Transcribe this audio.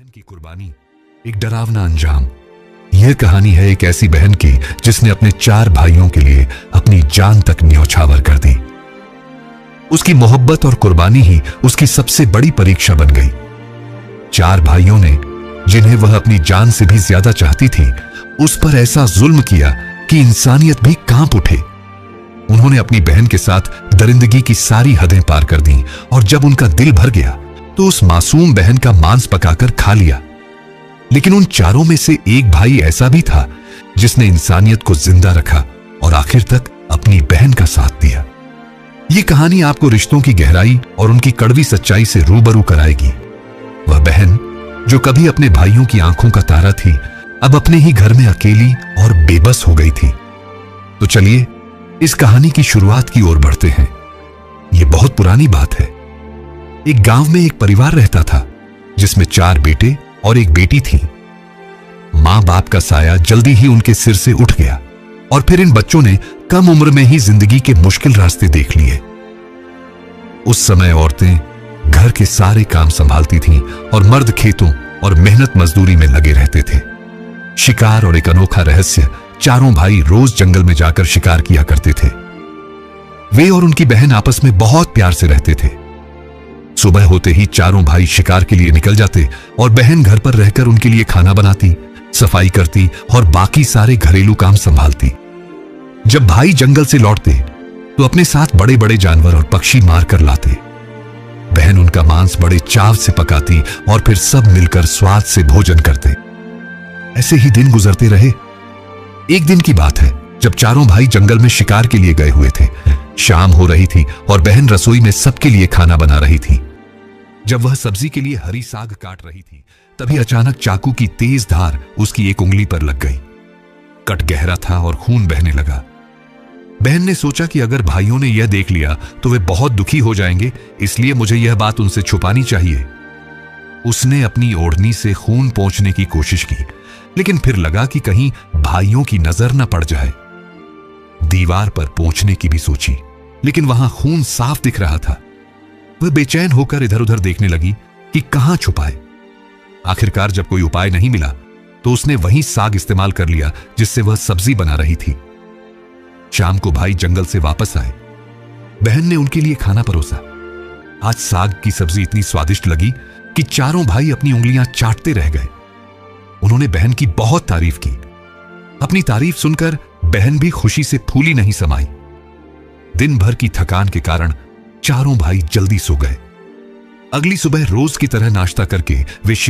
बहन की कुर्बानी, एक डरावना अंजाम। यह कहानी है एक ऐसी बहन की जिसने अपने 4 भाइयों के लिए अपनी जान तक न्यौछावर कर दी। उसकी मोहब्बत और कुर्बानी ही उसकी सबसे बड़ी परीक्षा बन गई। 4 भाइयों ने, जिन्हें वह अपनी जान से भी ज्यादा चाहती थी, उस पर ऐसा जुल्म किया कि इंसानियत भी कांप उठे। उन्होंने अपनी बहन के साथ दरिंदगी की सारी हदें पार कर दी और जब उनका दिल भर गया तो उस मासूम बहन का मांस पकाकर खा लिया। लेकिन उन 4 में से एक भाई ऐसा भी था जिसने इंसानियत को जिंदा रखा और आखिर तक अपनी बहन का साथ दिया। यह कहानी आपको रिश्तों की गहराई और उनकी कड़वी सच्चाई से रूबरू कराएगी। वह बहन जो कभी अपने भाइयों की आंखों का तारा थी, अब अपने ही घर में अकेली और बेबस हो गई थी। तो चलिए इस कहानी की शुरुआत की ओर बढ़ते हैं। यह बहुत पुरानी बात है। एक गांव में एक परिवार रहता था जिसमें 4 बेटे और एक बेटी थी। मां बाप का साया जल्दी ही उनके सिर से उठ गया और फिर इन बच्चों ने कम उम्र में ही जिंदगी के मुश्किल रास्ते देख लिए। उस समय औरतें घर के सारे काम संभालती थीं और मर्द खेतों और मेहनत मजदूरी में लगे रहते थे। शिकार और एक अनोखा रहस्य, 4 भाई रोज जंगल में जाकर शिकार किया करते थे। वे और उनकी बहन आपस में बहुत प्यार से रहते थे। सुबह होते ही 4 भाई शिकार के लिए निकल जाते और बहन घर पर रहकर उनके लिए खाना बनाती, सफाई करती और बाकी सारे घरेलू काम संभालती। जब भाई जंगल से लौटते तो अपने साथ बड़े बड़े जानवर और पक्षी मार कर लाते। बहन उनका मांस बड़े चाव से पकाती और फिर सब मिलकर स्वाद से भोजन करते। ऐसे ही दिन गुजरते रहे। एक दिन की बात है जब 4 भाई जंगल में शिकार के लिए गए हुए थे। शाम हो रही थी और बहन रसोई में सबके लिए खाना बना रही थी। जब वह सब्जी के लिए हरी साग काट रही थी, तभी अचानक चाकू की तेज धार उसकी एक उंगली पर लग गई। कट गहरा था और खून बहने लगा। बहन ने सोचा कि अगर भाइयों ने यह देख लिया तो वे बहुत दुखी हो जाएंगे, इसलिए मुझे यह बात उनसे छुपानी चाहिए। उसने अपनी ओढ़नी से खून पोंछने की कोशिश की, लेकिन फिर लगा कि कहीं भाइयों की नजर न पड़ जाए। दीवार पर पोंछने की भी सोची, लेकिन वहां खून साफ दिख रहा था। वह बेचैन होकर इधर उधर देखने लगी कि कहां छुपाए। आखिरकार जब कोई उपाय नहीं मिला तो उसने वही साग इस्तेमाल कर लिया जिससे वह सब्जी बना रही थी। शाम को भाई जंगल से वापस आए। बहन ने उनके लिए खाना परोसा। आज साग की सब्जी इतनी स्वादिष्ट लगी कि 4 भाई अपनी उंगलियां चाटते रह गए। उन्होंने बहन की बहुत तारीफ की। अपनी तारीफ सुनकर बहन भी खुशी से फूली नहीं समाई। दिन भर की थकान के कारण 4 भाई जल्दी सो गए। अगली सुबह रोज की तरह नाश्ता करके वे